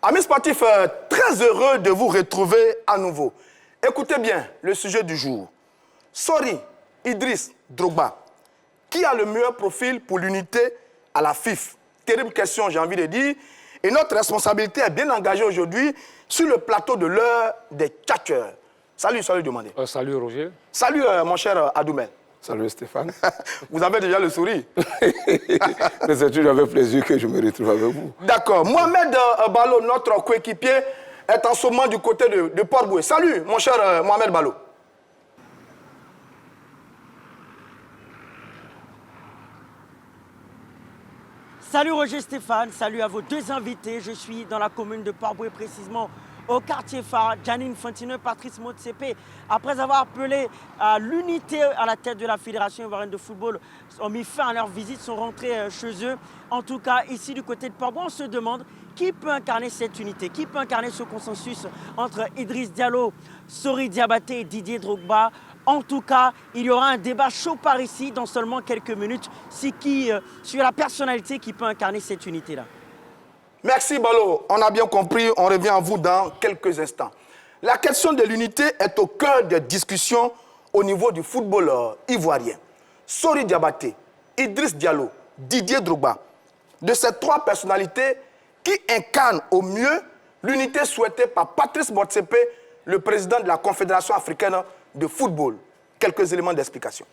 Amis sportifs, très heureux de vous retrouver à nouveau. Écoutez bien le sujet du jour. Sori Idriss Drogba, qui a le meilleur profil pour l'unité à la FIFA? Terrible question, j'ai envie de dire. Et notre responsabilité est bien engagée aujourd'hui sur le plateau de l'heure des catcheurs. Salut Demandé. Salut Roger. Salut mon cher Adoumel. Salut Stéphane. Vous avez déjà le sourire. C'est toujours avec plaisir que je me retrouve avec vous. D'accord. Mohamed Balo, notre coéquipier, est en ce moment du côté de Port-Boué. Salut mon cher Mohamed Balo. Salut Roger Stéphane, salut à vos deux invités. Je suis dans la commune de Port-Boué, précisément au quartier phare. Gianni Infantino et Patrice Motsepe, après avoir appelé à l'unité à la tête de la Fédération ivoirienne de football, ont mis fin à leur visite, sont rentrés chez eux. En tout cas, ici du côté de Port-Boué, on se demande qui peut incarner cette unité, qui peut incarner ce consensus entre Idriss Diallo, Sori Diabaté et Didier Drogba. En tout cas, il y aura un débat chaud par ici dans seulement quelques minutes sur la personnalité qui peut incarner cette unité-là. Merci Balo, on a bien compris, on revient à vous dans quelques instants. La question de l'unité est au cœur des discussions au niveau du football ivoirien. Sori Diabaté, Idriss Diallo, Didier Drogba, de ces trois personnalités qui incarnent au mieux l'unité souhaitée par Patrice Motsepe, le président de la Confédération africaine de football. Quelques éléments d'explication.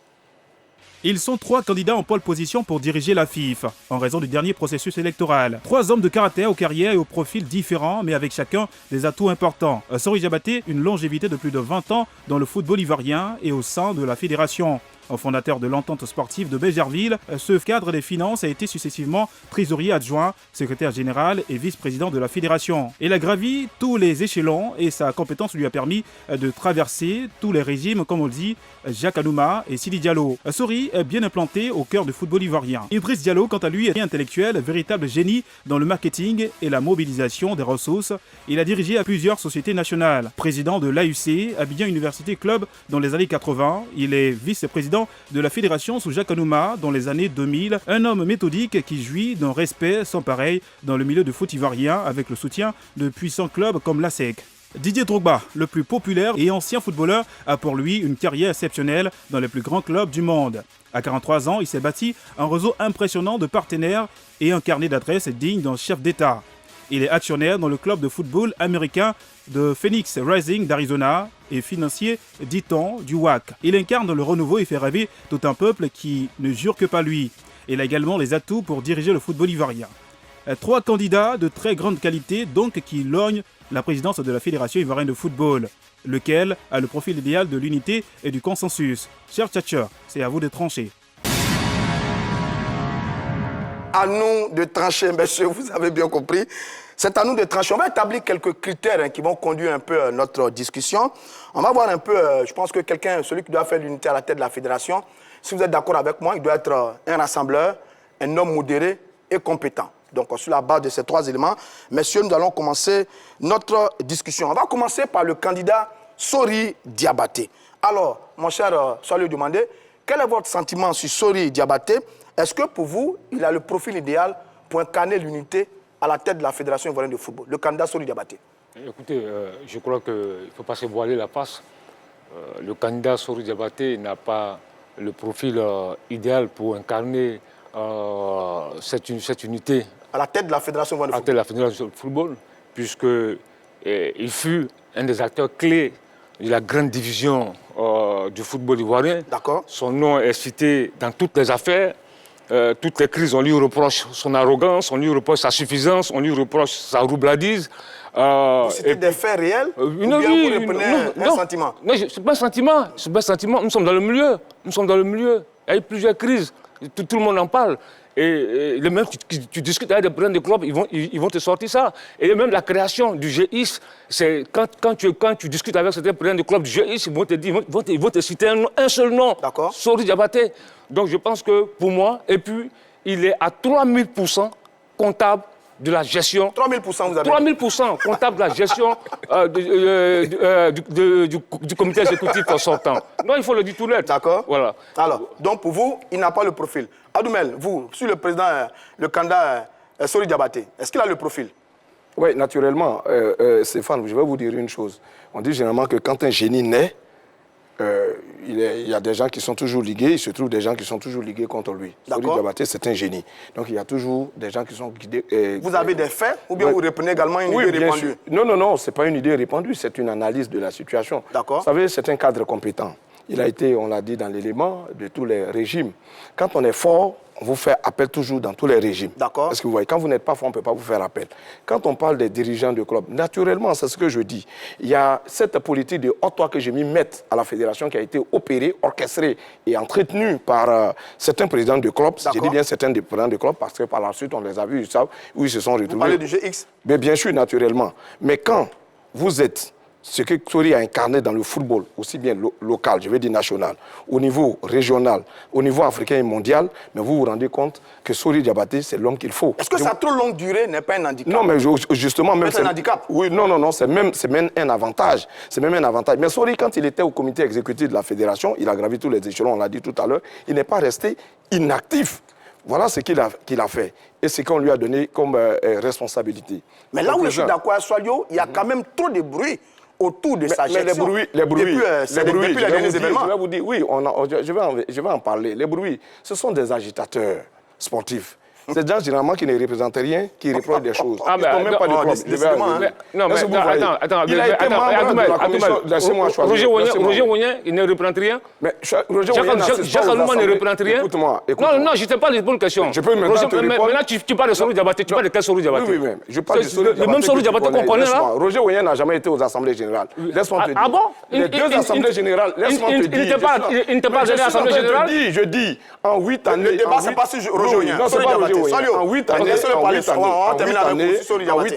Ils sont trois candidats en pole position pour diriger la FIFA, en raison du dernier processus électoral. Trois hommes de caractère, aux carrières et aux profils différents, mais avec chacun des atouts importants. Sori Diabaté, une longévité de plus de 20 ans dans le football ivoirien et au sein de la fédération. Fondateur de l'entente sportive de Bégerville, ce cadre des finances a été successivement trésorier adjoint, secrétaire général et vice-président de la fédération. Il a gravi tous les échelons et sa compétence lui a permis de traverser tous les régimes, comme on le dit, Jacques Anouma et Sidi Diallo. Sori est bien implanté au cœur du football ivoirien. Idriss Diallo, quant à lui, est intellectuel, véritable génie dans le marketing et la mobilisation des ressources. Il a dirigé à plusieurs sociétés nationales. Président de l'AUC, Abidjan Université Club dans les années 80, il est vice-président de la fédération sous Jacques Anouma dans les années 2000, un homme méthodique qui jouit d'un respect sans pareil dans le milieu du foot ivoirien avec le soutien de puissants clubs comme l'ASEC. Didier Drogba, le plus populaire et ancien footballeur, a pour lui une carrière exceptionnelle dans les plus grands clubs du monde. À 43 ans, il s'est bâti un réseau impressionnant de partenaires et un carnet d'adresses digne d'un chef d'État. Il est actionnaire dans le club de football américain de Phoenix Rising d'Arizona et financier, dit-on, du WAC. Il incarne le renouveau et fait rêver tout un peuple qui ne jure que pas lui. Il a également les atouts pour diriger le football ivoirien. Trois candidats de très grande qualité, donc, qui lognent la présidence de la Fédération ivoirienne de football, lequel a le profil idéal de l'unité et du consensus. Chers tchatcheurs, c'est à vous de trancher. À nous de trancher, messieurs, vous avez bien compris. C'est à nous de trancher. On va établir quelques critères qui vont conduire un peu notre discussion. On va voir un peu, je pense que celui qui doit faire l'unité à la tête de la fédération, si vous êtes d'accord avec moi, il doit être un rassembleur, un homme modéré et compétent. Donc, sur la base de ces trois éléments, messieurs, nous allons commencer notre discussion. On va commencer par le candidat Sori Diabaté. Alors, mon cher Soyez demandé, quel est votre sentiment sur Sori Diabaté? Est-ce que pour vous, il a le profil idéal pour incarner l'unité à la tête de la Fédération ivoirienne de football, le candidat Sori Diabaté? Écoutez, je crois qu'il ne faut pas se voiler la face. Le candidat Sori Diabaté n'a pas le profil idéal pour incarner cette unité à la tête de la Fédération ivoirienne de football. À la tête de la Fédération de football, puisqu'il fut un des acteurs clés de la grande division du football ivoirien. D'accord. Son nom est cité dans toutes les affaires. Toutes les crises, on lui reproche son arrogance, on lui reproche sa suffisance, on lui reproche sa roubladise. Vous citez des faits réels ou bien vous reprenez un sentiment? Non, ce n'est pas un sentiment. C'est pas un sentiment. Nous sommes dans le milieu. Nous sommes dans le milieu. Il y a eu plusieurs crises. Tout le monde en parle. Et même tu discutes avec des présidents de clubs, ils vont te sortir ça. Et même la création du GIS, c'est quand tu discutes avec certains présidents de clubs du GIS, ils vont te dire, ils vont te citer un seul nom. D'accord. Sori Diabaté. Donc je pense que pour moi, et puis il est à 3000% comptable de la gestion. 3000% vous avez 3000% comptable de la gestion du comité exécutif sortant. Non, il faut le dire tout net. D'accord. Voilà. Alors, donc pour vous, il n'a pas le profil. Adoumel, vous, sur le président, le candidat Sori Diabaté, est-ce qu'il a le profil? Oui, naturellement. Stéphane, je vais vous dire une chose. On dit généralement que quand un génie naît, il y a des gens qui sont toujours ligués, il se trouve des gens qui sont toujours ligués contre lui. Sori Diabaté, c'est un génie. Donc il y a toujours des gens qui sont guidés. Vous avez des faits ou bien vous reprenez également une idée bien répandue? sûr. Non, ce n'est pas une idée répandue, c'est une analyse de la situation. D'accord. Vous savez, c'est un cadre compétent. Il a été, on l'a dit, dans l'élément de tous les régimes. Quand on est fort, on vous fait appel toujours dans tous les régimes. D'accord. Parce que vous voyez, quand vous n'êtes pas fort, on ne peut pas vous faire appel. Quand on parle des dirigeants de club, naturellement, c'est ce que je dis. Il y a cette politique de haut-toi que j'ai mis mettre à la fédération qui a été opérée, orchestrée et entretenue par certains présidents de club. Je dis bien certains des présidents de club parce que par la suite, on les a vus, ils savent où ils se sont retrouvés. Vous parlez du GX? Mais bien sûr, naturellement. Mais quand vous êtes ce que Sori a incarné dans le football, aussi bien local, je veux dire national, au niveau régional, au niveau africain et mondial, mais vous vous rendez compte que Sori Diabaté, c'est l'homme qu'il faut. Est-ce que sa trop longue durée n'est pas un handicap? Non, mais justement, même c'est un handicap. Oui, non, c'est même un avantage. C'est même un avantage. Mais Sori, quand il était au comité exécutif de la fédération, il a gravi tous les échelons, on l'a dit tout à l'heure, il n'est pas resté inactif. Voilà ce qu'il a fait et ce qu'on lui a donné comme responsabilité. Mais là où je suis d'accord avec Soalio, il y a quand même trop de bruit autour de sa gestion. Mais les bruits, depuis les derniers événements. Je vais vous dire, oui, je vais en parler. Les bruits, ce sont des agitateurs sportifs. C'est des gens généralement qui ne représentent rien, qui reprochent des choses. Ils ne sont même pas du club. Non, mais attends, il a été membre de la commission. Laissez-moi choisir. Roger Wagner, il ne représente rien. Mais Roger Wagner Jacques Alouma ne représente rien. Écoute-moi. Non, je ne t'ai pas les bonnes questions. Je peux maintenant te répondre. Maintenant, tu parles de Sori Diabaté. Tu parles de quel Sori Diabaté? Oui, même. Je parle de Sori Diabaté. Le même Sori Diabaté qu'on connaît là. Roger Wagner n'a jamais été aux assemblées générales. Laisse-moi te dire. Ah bon? Les deux assemblées générales, laisse-moi te dire. Il n'était pas allé à l'assemblée générale? Je dis, en 8 années. Le débat, c'est pas sur Roger Wagner. Non, c'est pas Roger Wagner. En 8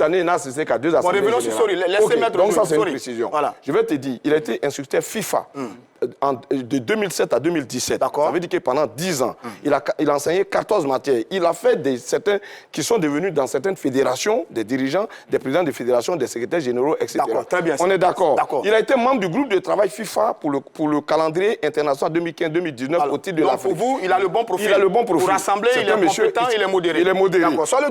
années. Il n'a assisté qu'à 2 assemblées générales. Revenons sur Sori. Laissez mettre donc ça, c'est une précision. Je vais te dire, il a été instructeur FIFA de 2007 à 2017. Ça veut dire que pendant 10 ans, il a enseigné 14 matières. Il a fait certains qui sont devenus dans certaines fédérations, des dirigeants, des présidents de fédérations, des secrétaires généraux, etc. Très bien. On est d'accord. Il a été membre du groupe de travail FIFA pour le calendrier international 2015-2019 au titre de l'Afrique. Pour vous, il a le bon profil. Il a le bon profil. Pour rassembler, il est compétent, il est modéré. Il est modéré.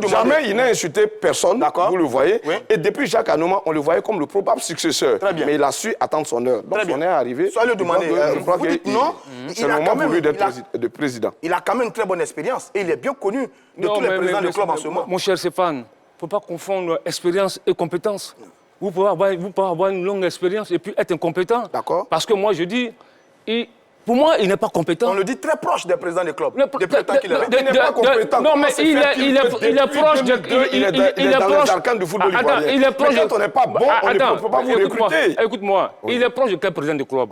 Jamais il n'a insulté personne, vous le voyez. Oui. Et depuis Jacques Anouma, on le voyait comme le probable successeur. Très bien. Mais il a su attendre son heure. Donc son heure est arrivée. Vous dites non, c'est le moment pour lui d'être président. Il a quand même une très bonne expérience et il est bien connu de tous les présidents de club en ce moment. Mon cher Stéphane, il ne faut pas confondre expérience et compétence. Vous pouvez avoir une longue expérience et puis être incompétent. D'accord. Parce que moi, je dis, pour moi, il n'est pas compétent. On le dit très proche des présidents des clubs. Depuis le temps qu'il est là. Il n'est pas compétent. Non, mais il est proche de... Il est dans les arcanes du football ivoirien. Il est proche mais quand on n'est pas bon, on ne peut pas vous recruter. Écoute-moi, il est proche de quel président de club?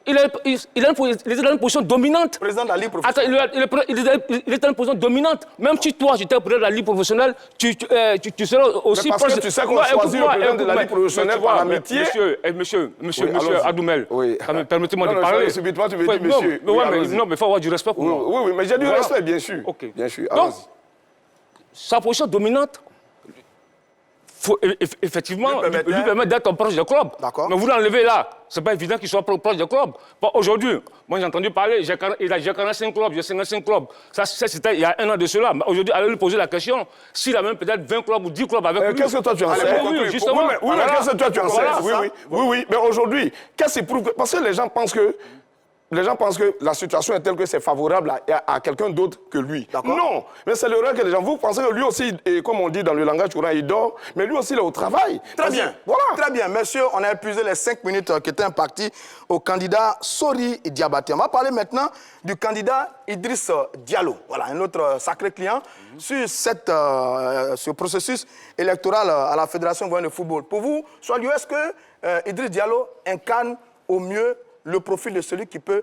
Il est dans une position dominante. Président de la Ligue professionnelle. Il est dans une position dominante. Même si toi, tu étais président de la Ligue professionnelle, tu seras aussi proche. Parce que tu sais qu'on choisit le président de la Ligue professionnelle par amitié. Monsieur Adoumel, permettez-moi de parler. Subitement, tu veux dire monsieur. Non, mais il faut avoir du respect pour moi. Oui, mais j'ai du respect, bien sûr. Bien sûr. Donc, sa position dominante, faut effectivement lui permettre d'être proche du club. Mais vous l'enlevez là, ce n'est pas évident qu'il soit proche du club. Aujourd'hui, moi j'ai entendu parler, j'ai 45 clubs, j'ai 55 clubs. Ça c'était il y a 1 an de cela. Aujourd'hui, allez lui poser la question, s'il a même peut-être 20 clubs ou 10 clubs avec lui. Qu'est-ce que toi tu en sais? Oui, justement. Oui, mais qu'est-ce que toi tu en sais? Oui, mais aujourd'hui, qu'est-ce qui prouve? Parce que les gens pensent que la situation est telle que c'est favorable à quelqu'un d'autre que lui. Non, mais c'est l'erreur que les gens... Vous pensez que lui aussi, comme on dit dans le langage courant, il dort, mais lui aussi, il est au travail. Très bien. Voilà. Très bien. Monsieur, on a épuisé les 5 minutes qui étaient imparties au candidat Sori Diabaté. On va parler maintenant du candidat Idriss Diallo. Voilà, un autre sacré client sur ce processus électoral à la Fédération ivoirienne de football. Pour vous, est-ce que Idriss Diallo incarne au mieux le profil de celui qui peut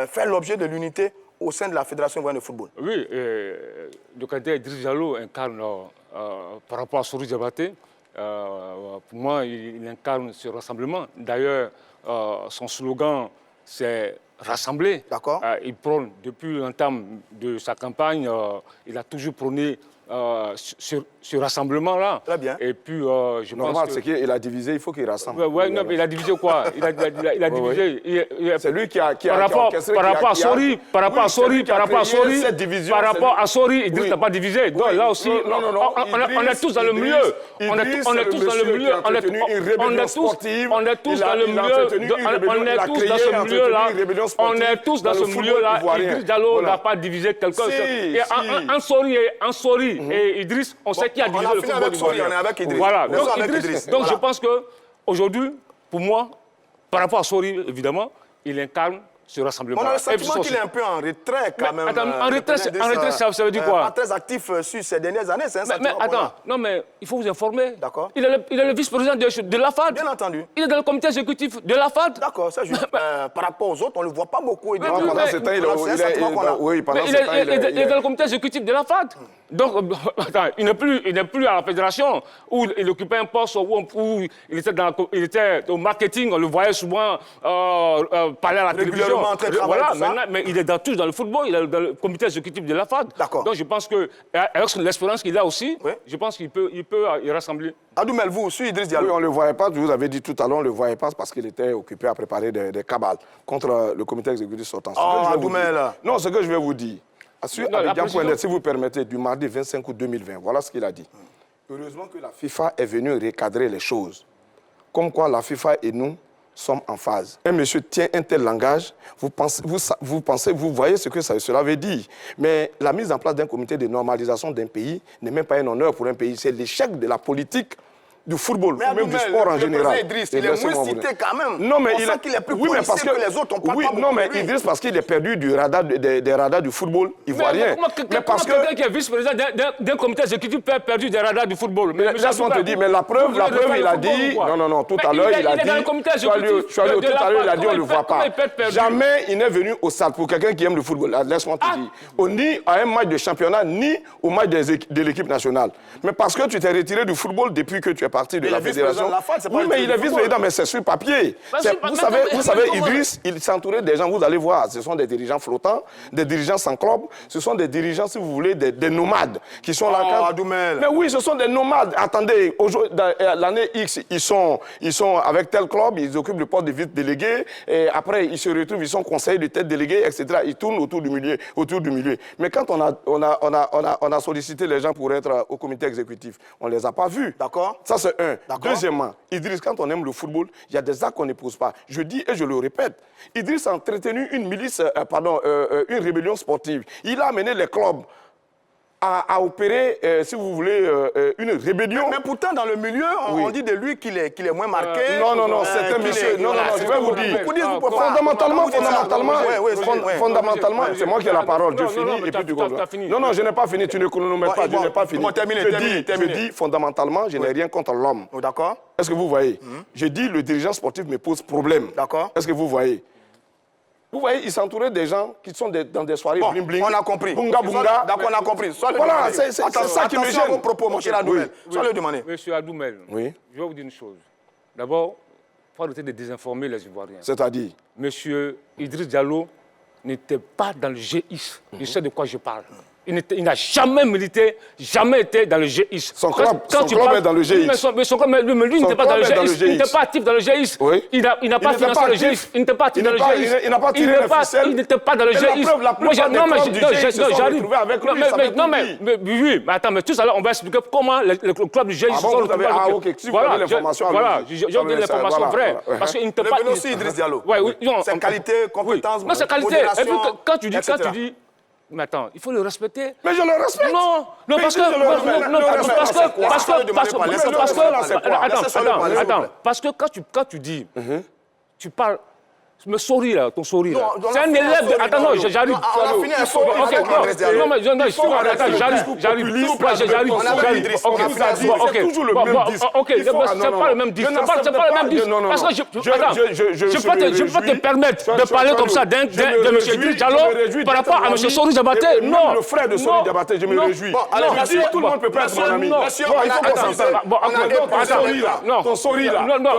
faire l'objet de l'unité au sein de la Fédération ivoirienne de football? Oui, le candidat Idriss Diallo incarne, par rapport à Sori Diabaté, pour moi, il incarne ce rassemblement. D'ailleurs, son slogan, c'est « Rassembler ». D'accord. Il prône, depuis l'entame de sa campagne, il a toujours prôné ce rassemblement-là. Très bien. Et puis, je pense Normal, que... c'est qu'il a divisé, il faut qu'il rassemble. Ouais, non, mais il a divisé quoi? Il a divisé. C'est lui qui a Par rapport à Sori, par rapport à Sori, par rapport à Sori, Idriss n'a pas divisé. Donc là aussi, on est tous dans le milieu. On est tous dans le milieu. On est tous dans le milieu-là. On est tous dans ce milieu-là. Idriss Diallo n'a pas divisé quelqu'un. Un Sori et Idriss, on sait qui a divisé le football ivoirien. On est avec Idriss. Voilà. Idriss. Donc je pense qu'aujourd'hui, pour moi, par rapport à Sori, évidemment, il incarne ce rassemblement. On a le sentiment qu'il est un peu en retrait quand même. Attends, en retrait, ça veut dire quoi? Pas très actif sur ces dernières années, c'est un sentiment. Mais attends, non mais il faut vous informer. D'accord. Il est le vice-président de l'AFAD. Bien entendu. Il est dans le comité exécutif de l'AFAD. D'accord, c'est juste. Par rapport aux autres, on ne le voit pas beaucoup. Pendant ce temps, il est dans le comité exécutif de l'AFAD. Donc, attends, il n'est plus à la fédération où il occupait un poste où il était au marketing, on le voyait souvent parler à la télévision. Voilà, maintenant, mais il est tous dans le football, il est dans le comité exécutif de l'AFAD. D'accord. Donc je pense qu'avec l'expérience qu'il a aussi, je pense qu'il peut y rassembler. Adoumel, vous, sur Idriss Diallo. Oui, on ne le voyait pas, je vous avais dit tout à l'heure, on ne le voyait pas parce qu'il était occupé à préparer des cabales contre le comité exécutif sortant. Adoumel. Non, ce que je vais vous dire, sur Abidjan.net, si vous permettez, du mardi 25 août 2020, voilà ce qu'il a dit. Heureusement que la FIFA est venue recadrer les choses. Comme quoi la FIFA et nous sommes en phase. Un monsieur tient un tel langage, vous voyez ce que cela veut dire. Mais la mise en place d'un comité de normalisation d'un pays n'est même pas un honneur pour un pays. C'est l'échec de la politique du football, même du sport en général. Idriss, il est moins cité quand même. Non, mais il est plus policier que les autres. On parle pas non, mais beaucoup de lui. Idriss, parce qu'il est perdu des radars du football ivoirien. Mais parce que quelqu'un qui est vice-président d'un comité exécutif peut être perdu des radars du football. Mais laisse-moi te dire, mais la preuve, il a dit... Non, tout à l'heure, il a dit... Je suis allé tout à l'heure, il a dit, on ne le voit pas. Jamais il n'est venu au stade pour quelqu'un qui aime le football. Laisse-moi te dire. Ni à un match de championnat, ni au match de l'équipe nationale. Mais parce que tu t'es retiré du football depuis que tu es parti de la fédération. Oui, mais il est vice-président, mais c'est sur papier. Vous savez, Idriss, il s'entourait des gens, vous allez voir, ce sont des dirigeants flottants, des dirigeants sans club, ce sont des dirigeants, si vous voulez, des nomades qui sont là. Mais oui, ce sont des nomades. Attendez, l'année X, ils sont avec tel club, ils occupent le poste de vice-délégué, et après, ils se retrouvent, ils sont conseillers de tête délégué, etc. Ils tournent autour du milieu. Mais quand on a sollicité les gens pour être au comité exécutif, on ne les a pas vus. D'accord. Ça, c'est un. Deuxièmement, Idriss, quand on aime le football, il y a des actes qu'on n'épouse pas. Je dis et je le répète, Idriss a entretenu une une rébellion sportive. Il a amené les clubs à opérer, si vous voulez, une rébellion. Mais pourtant, dans le milieu, on dit de lui qu'il est moins marqué. Non, c'est un monsieur. Non, je vais vous dire. Fondamentalement, c'est moi qui ai la parole. Je finis et puis tu comprends. Non, je n'ai pas fini. Tu ne chronomètres pas. Je n'ai pas fini. Je dis, fondamentalement, je n'ai rien contre l'homme. D'accord. Est-ce que vous voyez? Je dis, le dirigeant sportif me pose problème. D'accord. Est-ce que vous voyez? Vous voyez, il s'entourait des gens qui sont dans des soirées bling-bling. On a compris. Bunga. D'accord, on a compris. Voilà, c'est ça qui me gêne. Vos propos, mon cher Adoumel. Sois le demander. Monsieur Adoumel, je vais vous dire une chose. D'abord, il faut arrêter de désinformer les Ivoiriens. C'est-à-dire? Monsieur Idriss Diallo n'était pas dans le GIS. Je sais de quoi je parle. Il n'a jamais milité, jamais été dans le GIS. Son club est dans le GIS. Mais lui n'était pas dans le GIS. Il n'était pas actif dans le GIS. Il n'a pas financé le GIS. Il n'était pas actif dans le GIS. Il n'a pas tiré les ficelles. Il n'était pas dans le GIS. La plupart des clubs du GIS se sont retrouvés avec lui. Oui, mais attends, mais tout à l'heure, on va expliquer comment le club du GIS se sont retrouvés. Ah, ok. Si vous avez l'information, voilà, j'ai donné l'information vraie. Parce qu'il n'était pas... Revenons aussi Idriss Diallo. Ses qualités, compétences, non, ses qualités. Et puis, quand tu dis... Mais attends, il faut le respecter. Mais je le respecte. Non, parce que quand tu dis, tu parles, me souris là, ton sourire. C'est un élève de... Attends, non, j'arrive. On a fini un sourire. Non, mais j'arrive. C'est toujours le même disque. Ok, c'est pas le même disque. C'est pas le même disque. Parce que je peux te permettre de parler comme ça de M. Idriss Diallo par rapport à M. Sori Diabaté. Non. Le frère de Sori Diabaté, je me réjouis. Tout le monde peut pas être mon ami. Ton Sori là. Non,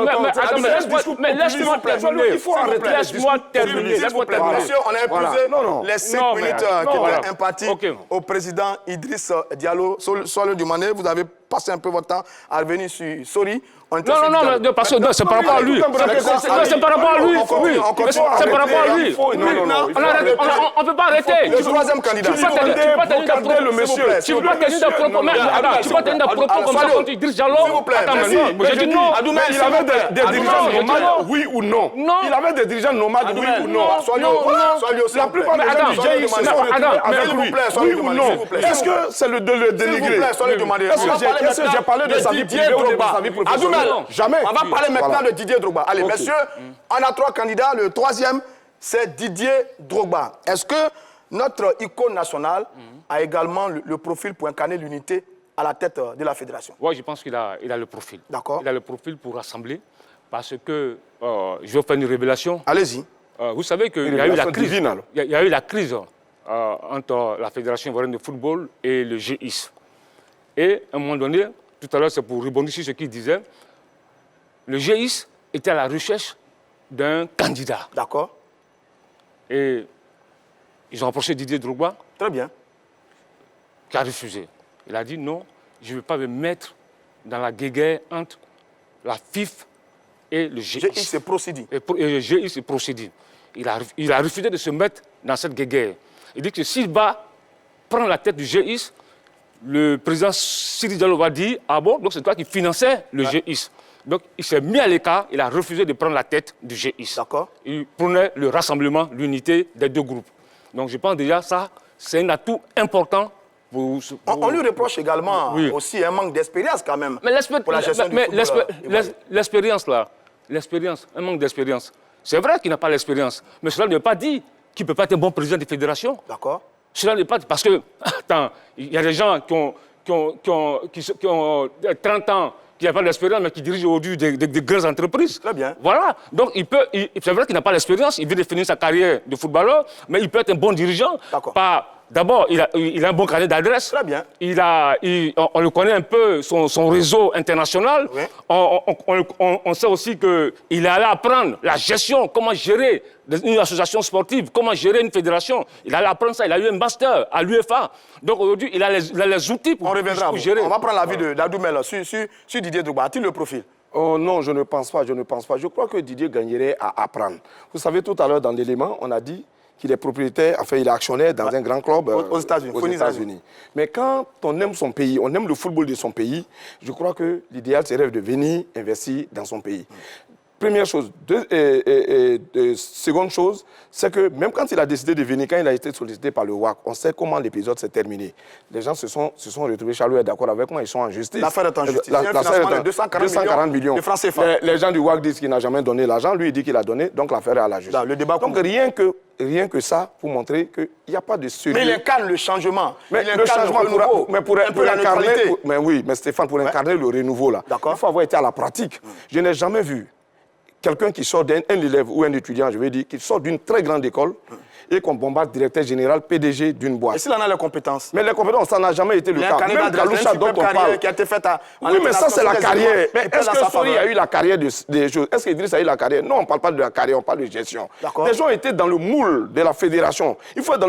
mais laisse-moi terminer. Il faut arrêter. Laisse-moi terminer. S'il vous plaît, Voilà. monsieur, on a épuisé Voilà. Non. les 5 Non, minutes mais- qui non, étaient voilà. imparties Ok. au président Idriss Diallo. Soyez du Mané, vous avez passé un peu votre temps à revenir sur Sori. On était sur Non, Diallo. mais parce que non, c'est par rapport à lui. Non, c'est par rapport à lui. Oui, c'est par rapport à lui. Non, On ne peut pas arrêter. Le troisième candidat. Tu peux pas tenir le monsieur. Tu peux pas tenir des propos. Mais attends, tu peux tenir des propos comme ça contre Idriss Diallo. S'il vous plaît, Attends, merci. maintenant, moi, j'ai dit non. Mais il avait des dirigeants j'ai dit nomades, non. oui ou non? Non. Il avait des dirigeants nomades, oui ou non? Soyez aussi. La plupart des Mais gens attends, du GIE se sont attends, retrouvés mais avec s'il vous lui. plaît, Oui soyez ou demandé, non? s'il vous plaît. Est-ce que c'est de le dénigrer? S'il vous plaît, soyez demandé. Est-ce que j'ai parlé de sa vie privée ou de sa vie professionnelle? Jamais. On va parler maintenant de Didier Drogba. Allez, Ok. messieurs, on a 3 candidats. Le troisième, c'est Didier Drogba. Est-ce que notre icône nationale a également le profil pour incarner l'unité à la tête de la fédération? Oui, je pense qu'il a le profil. D'accord. Il a le profil pour rassembler. Parce que, je vais faire une révélation. Allez-y. Vous savez qu'il y a eu la crise. Il y a eu la crise entre la Fédération ivoirienne de football et le GIS. Et à un moment donné, tout à l'heure, c'est pour rebondir sur ce qu'il disait, le GIS était à la recherche d'un candidat. D'accord. Et ils ont approché Didier Drogba, Très bien. qui a refusé. Il a dit non, je ne veux pas me mettre dans la guéguerre entre la FIF et le GIS. GIS, c'est Procidi. Et le GIS est procédé. Il a refusé de se mettre dans cette guéguerre. Il dit que s'il va prendre la tête du GIS, le président Sidi Diallo va dire « Ah bon, donc c'est toi qui finançais le GIS ». Donc il s'est mis à l'écart, il a refusé de prendre la tête du GIS. D'accord. Il prenait le rassemblement, l'unité des deux groupes. Donc je pense déjà ça, c'est un atout important pour... On lui reproche également Oui. aussi un manque d'expérience quand même Mais pour la gestion du football. l'expérience, là, l'expérience, un manque d'expérience. C'est vrai qu'il n'a pas l'expérience, mais cela ne veut pas dire qu'il ne peut pas être un bon président de fédération. D'accord. Cela ne veut pas dire... Parce que, attends, il y a des gens qui ont 30 ans, qui n'ont pas d'expérience, mais qui dirigent aujourd'hui des grandes entreprises. Très bien. Voilà. Donc, c'est vrai qu'il n'a pas l'expérience, il vient de finir sa carrière de footballeur, mais il peut être un bon dirigeant. D'accord. D'abord, il a un bon carnet d'adresse. Très bien. On le connaît un peu, son réseau international. Oui. On sait aussi qu'il est allé apprendre la gestion, comment gérer une association sportive, comment gérer une fédération. Il est allé apprendre ça, il a eu un master à l'UEFA. Donc aujourd'hui, il a les outils pour, On reviendra. pour gérer. On va prendre l'avis d'Adoumel sur Didier Drogba. A-t-il le profil? Oh non, je ne pense pas, je ne pense pas. Je crois que Didier gagnerait à apprendre. Vous savez, tout à l'heure, dans l'élément, on a dit qu'il est propriétaire, enfin, il est actionnaire dans un grand club Aux États-Unis. Mais quand on aime son pays, on aime le football de son pays, je crois que l'idéal serait de venir investir dans son pays. Première chose. Seconde chose, c'est que même quand il a décidé de venir, quand il a été sollicité par le WAC, on sait comment l'épisode s'est terminé. Les gens se sont retrouvés, Charles est d'accord avec moi, ils sont en justice. L'affaire est en justice. Il y a un financement de 240 millions de francs CFA. Les gens du WAC disent qu'il n'a jamais donné l'argent, lui il dit qu'il a donné, donc l'affaire est à la justice. Le débat donc rien que ça pour montrer qu'il n'y a pas de sérieux. Mais il incarne le changement. Mais il le incarne changement, pour incarner, neutralité. mais oui, mais Stéphane, pour incarner le renouveau là, D'accord. il faut avoir été à la pratique. Je n'ai jamais vu quelqu'un qui sort un élève ou un étudiant, je veux dire, qui sort d'une très grande école et qu'on bombarde directeur général, PDG d'une boîte. Et s'il en a les compétences? Mais les compétences, ça n'a jamais été le cas. Même Galoucha dont on parle. Qui a été faite à... Oui, mais ça, c'est la carrière. Mais est-ce que Sori a eu la carrière des choses? Est-ce qu'Idriss a eu la carrière? Non, on ne parle pas de la carrière, on parle de gestion. Les gens étaient dans le moule de la fédération. Il faut être dans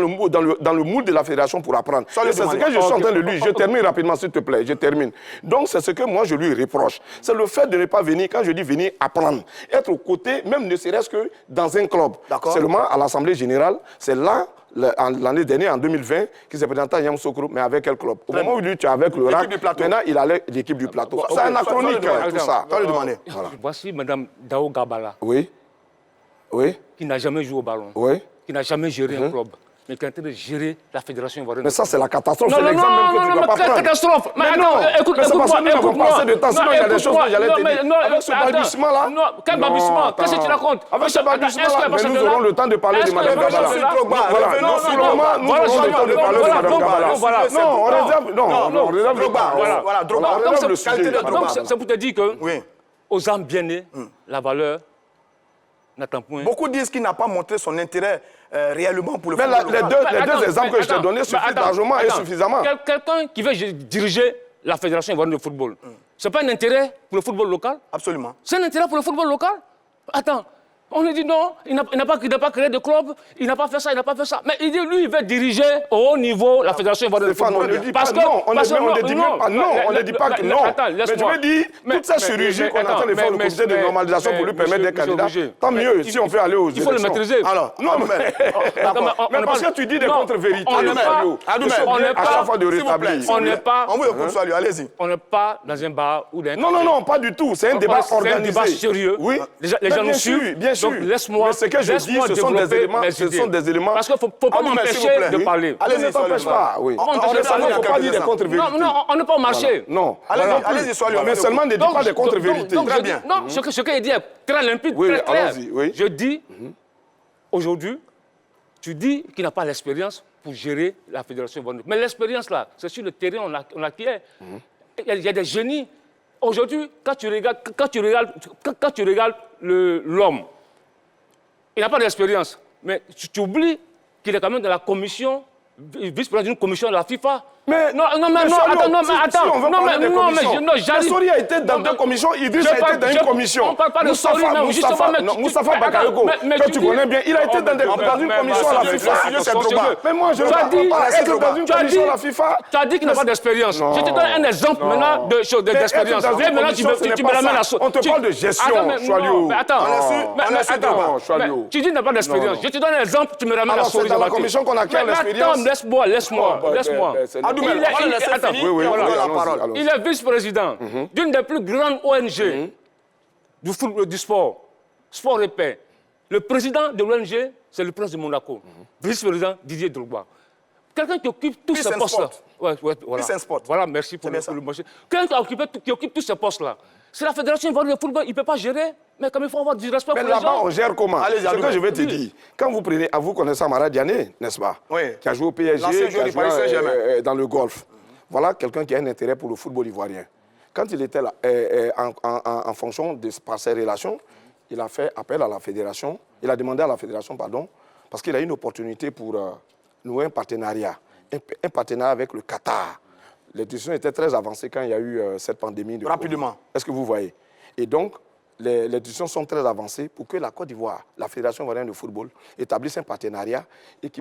le moule de la fédération pour apprendre. C'est ce que je suis en train de lui. Je termine rapidement, s'il te plaît. Je termine. Donc, c'est ce que moi, je lui reproche. C'est le fait de ne pas venir, quand je dis venir apprendre, être aux côtés, même ne serait-ce que dans un club. Seulement, à l'Assemblée générale, c'est là, l'année dernière, en 2020, qui s'est présenté à Yamoussoukro, mais avec quel club? Au moment où lui, tu es avec le RAC, maintenant, il allait l'équipe du plateau. C'est anachronique, tout ça. Voici Mme Dao Gabala, Oui. Oui. qui n'a jamais joué au ballon, Oui. qui n'a jamais géré un club, mais qui est en train de gérer la Fédération ivoirienne. Mais ça, c'est la catastrophe. Non, C'est non, l'exemple même que tu ne dois non, pas prendre. catastrophe. Mais Mais attends, non, écoute-moi, mais c'est parce que nous n'avons pas assez de temps, sinon il y a des choses que j'allais te dire. Avec ce balbutiement-là. Non, quel balbutiement? Qu'est-ce que tu racontes? Avec ce balbutiement-là, mais nous aurons le temps de parler de Mme Gabala. Voilà, Non, sur le moment, nous aurons le temps de parler de Mme Gabala. Non, on réserve. Non, on réserve le temps. Voilà, Drogba. On réserve le sujet. Donc, c'est pour te dire que, Oui. aux âmes bien nées, la valeur n'attend point. Beaucoup disent qu'il n'a pas montré son intérêt réellement pour le Mais football. les deux exemples que je t'ai donnés suffisent largement et suffisamment. Quelqu'un qui veut diriger la Fédération ivoirienne de football, ce n'est pas un intérêt pour le football local? Absolument. C'est un intérêt pour le football local? Attends, On lui dit non, il n'a pas créé de club, il n'a pas fait ça, il n'a pas fait ça. Mais il dit, lui, il veut diriger au haut niveau la Fédération ivoirienne de football. On ne dit pas non, on ne dit même pas non, on ne dit pas que non. Mais je veux dire, toute cette chirurgie qu'on est en train de faire au comité de normalisation pour lui permettre d'être candidat, tant mieux si on fait aller aux élections. Il faut le maîtriser. Alors, non, mais parce que tu dis des contre-vérités, à chaque fois de rétablir. On n'est pas... allez-y. On n'est pas dans un bar ou d'un... Non, pas du tout. C'est un débat organisé. C'est un débat sérieux. Oui. Les gens nous suivent. Bien sûr. Donc laisse-moi. Mais ce que je dis, ce sont des éléments. Parce qu'il ne faut pas m'empêcher de parler. Allez-y, ne t'empêche pas. Oui. Il ne faut pas dire des contre-vérités. Non, on n'est pas au marché. Non. Allez-y, soyez. Mais seulement ne dis pas des contre-vérités. Très bien. Non, ce qu'il dit est très limpide, très clair. Je dis, aujourd'hui, tu dis qu'il n'a pas l'expérience pour gérer la fédération ivoirienne. Mais l'expérience, là, c'est sur le terrain, on acquiert. Il y a des génies. Aujourd'hui, quand tu regardes l'homme, il n'a pas d'expérience. Mais tu oublies qu'il est quand même dans la commission, vice-président d'une commission de la FIFA. Mais attends. Sori a été dans deux commissions, Idriss a été dans une commission. On ne parle pas de Sori, Moustapha Bakayoko, que tu connais bien, il a été dans une commission à la FIFA. Mais moi, je ne parle pas être dans une commission à la FIFA. Tu as dit qu'il n'a pas d'expérience. Je te donne un exemple maintenant d'expérience. Maintenant, tu me ramènes à ça. On te parle de gestion, Choualio. Mais attends, tu dis qu'il n'a pas d'expérience. Je te donne un exemple, tu me ramènes à Sori. C'est dans la commission qu'on acquiert l'expérience. Laisse-moi. Il est vice-président d'une des plus grandes ONG du sport, Sport et Paix. Le président de l'ONG, c'est le prince de Monaco. Vice-président Didier Drogba. Quelqu'un qui occupe tous ces postes-là. Voilà, merci pour le marché. Quelqu'un qui occupe tous ces postes-là. C'est la Fédération ivoirienne de football, il ne peut pas gérer, mais comme il faut avoir du respect pour les gens. Mais là-bas, on gère comment? C'est ce que je vais te dire. Quand vous prenez, vous connaissez Amara Diané, n'est-ce pas? Oui. Qui a joué au PSG, qui a joué dans le golf. Voilà quelqu'un qui a un intérêt pour le football ivoirien. Quand il était là, en fonction de par ses relations, il a fait appel à la fédération, il a demandé à la fédération, parce qu'il a eu une opportunité pour nouer un partenariat avec le Qatar. Les décisions étaient très avancées quand il y a eu cette pandémie. Rapidement. Est-ce que vous voyez? Et donc, les décisions sont très avancées pour que la Côte d'Ivoire, la Fédération ivoirienne de football, établisse un partenariat et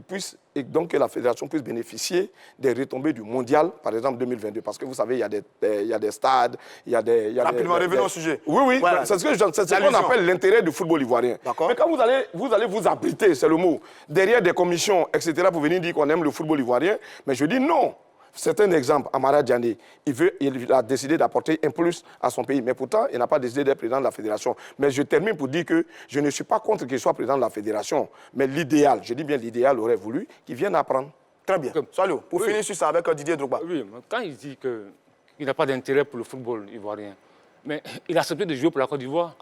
donc que la Fédération puisse bénéficier des retombées du mondial, par exemple 2022. Parce que vous savez, il y a des stades, il y a des... Rapidement, revenons au sujet. Oui, voilà. C'est ce qu'on appelle l'intérêt du football ivoirien. Mais quand vous allez vous abriter, c'est le mot, derrière des commissions, etc., pour venir dire qu'on aime le football ivoirien, mais je dis non. C'est un exemple, Amara Diané, il a décidé d'apporter un plus à son pays, mais pourtant, il n'a pas décidé d'être président de la fédération. Mais je termine pour dire que je ne suis pas contre qu'il soit président de la fédération, mais l'idéal, je dis bien l'idéal, aurait voulu qu'il vienne apprendre. Très bien. Salio, pour finir sur ça avec Didier Drogba. Oui, quand il dit qu'il n'a pas d'intérêt pour le football ivoirien, mais il a accepté de jouer pour la Côte d'Ivoire.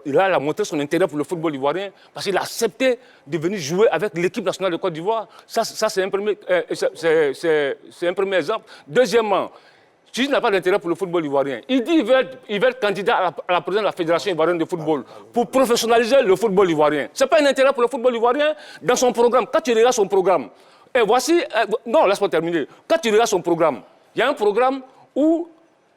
Il a montré son intérêt pour le football ivoirien parce qu'il a accepté de venir jouer avec l'équipe nationale de Côte d'Ivoire. Ça c'est un premier exemple. Deuxièmement, s'il n'a pas d'intérêt pour le football ivoirien, il dit qu'il veut être candidat à la présidence de la Fédération ivoirienne de football pour professionnaliser le football ivoirien. Ce n'est pas un intérêt pour le football ivoirien dans son programme. Quand tu regardes son programme, et voici... non, laisse-moi terminer. Quand tu regardes son programme, il y a un programme où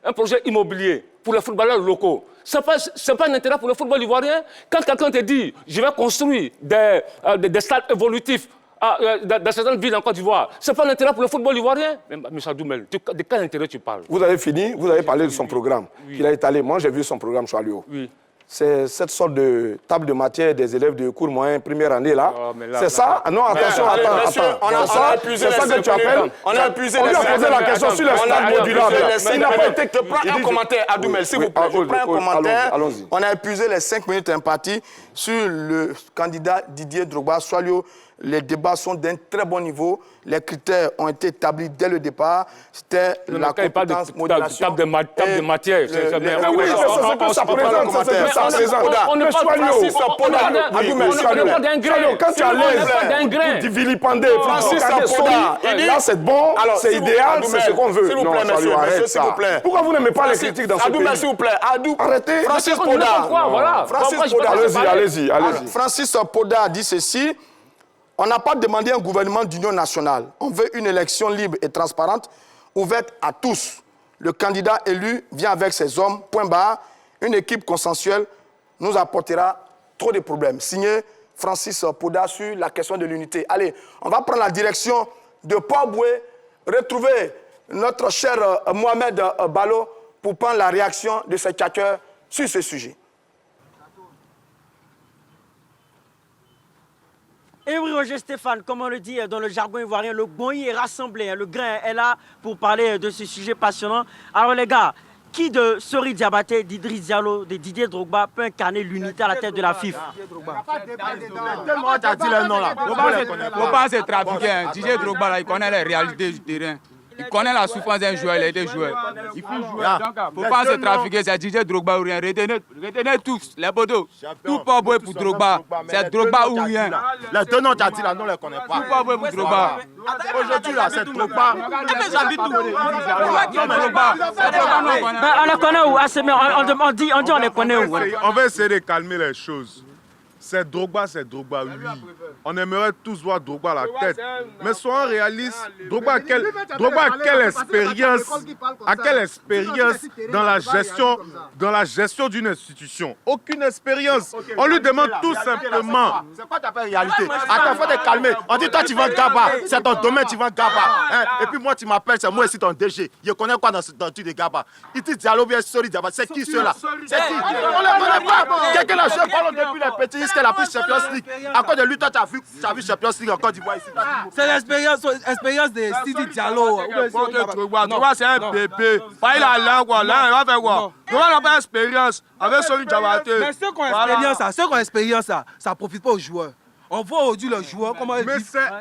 un projet immobilier pour les footballeurs locaux. Ce n'est pas un intérêt pour le football ivoirien. Quand quelqu'un te dit, je vais construire des stades évolutifs dans certaines villes en Côte d'Ivoire, ce n'est pas un intérêt pour le football ivoirien. Mais M. Doumel, de quel intérêt tu parles? Vous avez fini, vous avez parlé de son programme. Il a étalé. Moi, j'ai vu son programme, Choualio. Oui. C'est cette sorte de table de matière des élèves de cours moyen première année là. C'est ça? Non, attention, attends. On a épuisé les 5 minutes. On a épuisé les 5 minutes. On a posé la question sur les stades modulables. Il n'a pas été... Je prends un commentaire, Adoumel, s'il vous plaît. Je prends un commentaire. On a épuisé les 5 minutes imparties sur le candidat Didier Drogba. Soalio, les débats sont d'un très bon niveau. Les critères ont été établis dès le départ. C'était la compétence, modulation. Table de matière. Oui, c'est ce que ça présente. C'est ce que ça présente. On ne parle pas d'un grain. Quand tu es à l'aise pour vilipender, Francis Poda, là c'est bon, c'est idéal, c'est ce qu'on veut. S'il vous plaît, monsieur, s'il vous plaît. Pourquoi vous n'aimez pas les critiques dans ce pays? S'il vous plaît, arrêtez. Francis Poda. Allez-y. Francis Poda a dit ceci. On n'a pas demandé un gouvernement d'union nationale. On veut une élection libre et transparente, ouverte à tous. Le candidat élu vient avec ses hommes, point barre, une équipe consensuelle. nous apportera trop de problèmes. Signé Francis Poda sur la question de l'unité. Allez, on va prendre la direction de Port-Boué, retrouver notre cher Mohamed Balo pour prendre la réaction de ses tchatcheurs sur ce sujet. Et oui, Roger Stéphane, comme on le dit dans le jargon ivoirien, le goï est rassemblé, le grain est là pour parler de ce sujet passionnant. Alors les gars, qui de Sori Diabaté, d'Idriss Diallo, de Didier Drogba peut incarner l'unité à la tête de la FIFA? Tellement tu as dit le nom là. Faut pas se trafiquer. Didier Drogba là, il connaît les réalités du terrain. Il connaît la souffrance d'un joueur, il a été joueur. Il faut jouer. Faut pas se trafiquer, c'est Didier Drogba ou rien. Retenez tous, les poteaux. Tout pas beau pour Drogba. C'est Drogba ou rien. Les deux noms tu as dit là, nous ne les connaissons pas. Tout pas beau pour Drogba. Aujourd'hui là, c'est Drogba. On les connaît où? On dit on les connaît où? On va essayer de calmer les choses. C'est Drogba, oui. On aimerait tous voir Drogba à la tête. Mais soyons réalistes, Drogba a quelle expérience dans la gestion d'une institution? Aucune expérience. On lui demande tout simplement. C'est quoi ta réalité? Attends, il faut te calmer. On dit toi tu vas Gaba, c'est ton domaine, tu vas Gaba. Et puis moi tu m'appelles, c'est moi ici ton DG. Je connais quoi dans le truc de Gaba? Il dit Diallo bien Sori Diabaté. C'est qui ceux-là? C'est qui? On ne les connaît pas. Quelqu'un a joué ballon depuis les petits. Qu'elle a pris Champions League. À cause de lui, toi, tu as vu Champions League en Côte d'Ivoire ici. C'est l'expérience de Sidi Diallo. Drogba, c'est un bébé. Pas il a l'air, quoi. Là, il va faire quoi? Drogba n'a pas d'expérience avec Sori Diabaté. Mais ceux qui ont expérience, ça ne profite pas aux joueurs. On voit aujourd'hui le joueur, comment il dit.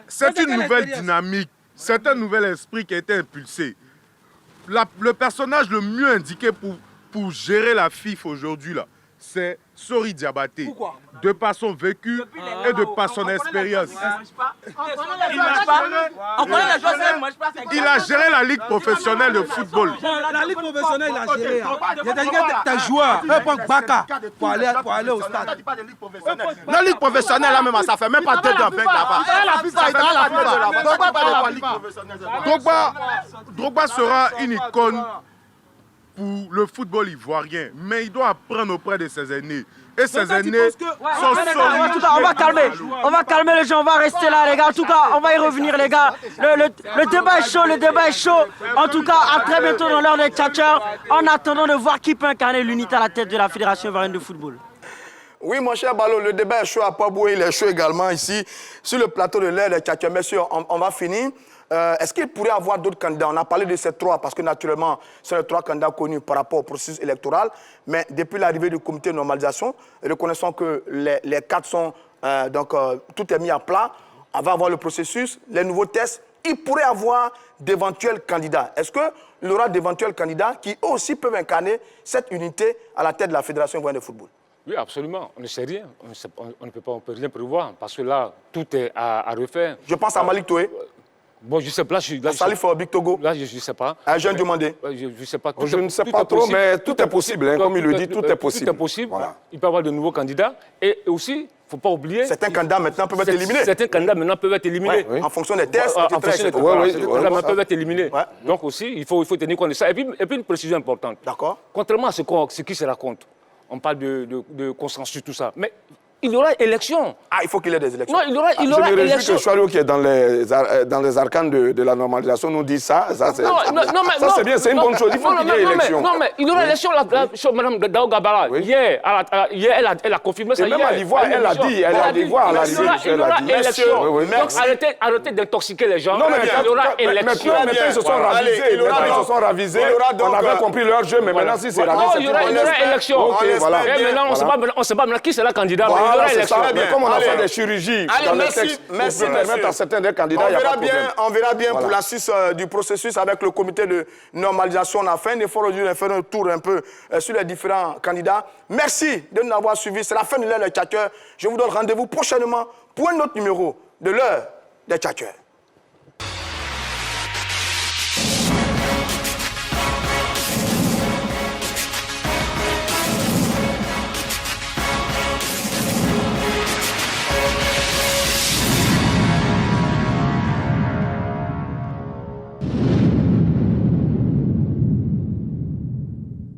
C'est une nouvelle dynamique. C'est un nouvel esprit qui a été impulsé. Le personnage le mieux indiqué pour gérer la FIFA aujourd'hui, là, c'est Sori Diabaté. Pourquoi? De par son vécu et de par son expérience. Il a géré la ligue professionnelle de football. La ligue professionnelle, il a géré. Tes joueurs peuvent prendre Baka pour aller au stade. La ligue professionnelle, là même, ça fait même pas 2 ans là-bas. Drogba sera une icône pour le football ivoirien, mais il doit apprendre auprès de ses aînés. Et ses aînés sont solides. On va calmer les gens, on va rester là les gars. En tout cas, on va y revenir les gars. Le débat est chaud, En tout cas, à très bientôt dans l'heure des tchatcheurs. En attendant de voir qui peut incarner l'unité à la tête de la Fédération ivoirienne de football. Oui, mon cher Balo, le débat est chaud à Port-Boué, il est chaud également ici, sur le plateau de l'heure des tchatcheurs. Messieurs, on va finir. Est-ce qu'il pourrait y avoir d'autres candidats? On a parlé de ces 3 parce que naturellement, c'est les 3 candidats connus par rapport au processus électoral. Mais depuis l'arrivée du comité de normalisation, reconnaissons que les 4 sont... tout est mis à plat. On va avoir le processus, les nouveaux tests. Il pourrait y avoir d'éventuels candidats. Est-ce qu'il y aura d'éventuels candidats qui aussi peuvent incarner cette unité à la tête de la Fédération ivoirienne de football? Oui, absolument. On ne sait rien. On ne peut rien prévoir parce que là, tout est à refaire. Je pense à Malik Toé. Bon, je ne sais pas. Salif Big Togo. Là, je ne sais pas. Un jeune demandé. Je ne sais pas. Je ne sais pas trop, mais tout est possible. Comme il le dit, tout est possible. Tout est possible. Voilà. Il peut y avoir de nouveaux candidats. Et aussi, il ne faut pas oublier... Certains candidats maintenant peuvent être éliminés. Certains candidats maintenant peuvent être éliminés. Oui. En fonction des tests, en fonction des candidats peuvent être éliminés. Ouais. Donc aussi, il faut tenir compte de ça. Et puis une précision importante. D'accord. Contrairement à ce qui se raconte, on parle de consensus, tout ça. Mais il y aura élection. Ah, il faut qu'il y ait des élections. Non, il y aura Je me réjouis élection. que Chouario, qui est dans les arcanes de la normalisation, nous dise ça. Ça, c'est bien, c'est une bonne chose. Il faut qu'il y ait élection. Non, mais il y aura élection. Mme Dao Gabara, hier, elle a confirmé ça. Et même à l'Ivoire, elle a dit. Elle a dit, à l'arrivée, elle a dit. Il y aura élection. Donc arrêtez d'intoxiquer les gens. Il y aura élection. Maintenant, ils se sont ravisés. On avait compris leur jeu, mais maintenant, si c'est ravisé, il y aura élection. Et maintenant, on ne sait pas qui sera candidat. Mais comme on a fait des chirurgies dans le texte pour permettre à certains des candidats, il n'y a pas de problème. On verra bien pour la suite du processus avec le comité de normalisation. On a fait un effort aujourd'hui, on a fait un tour un peu sur les différents candidats. Merci de nous avoir suivis. C'est la fin de l'heure des tchatcheurs. Je vous donne rendez-vous prochainement pour un autre numéro de l'heure des tchatcheurs.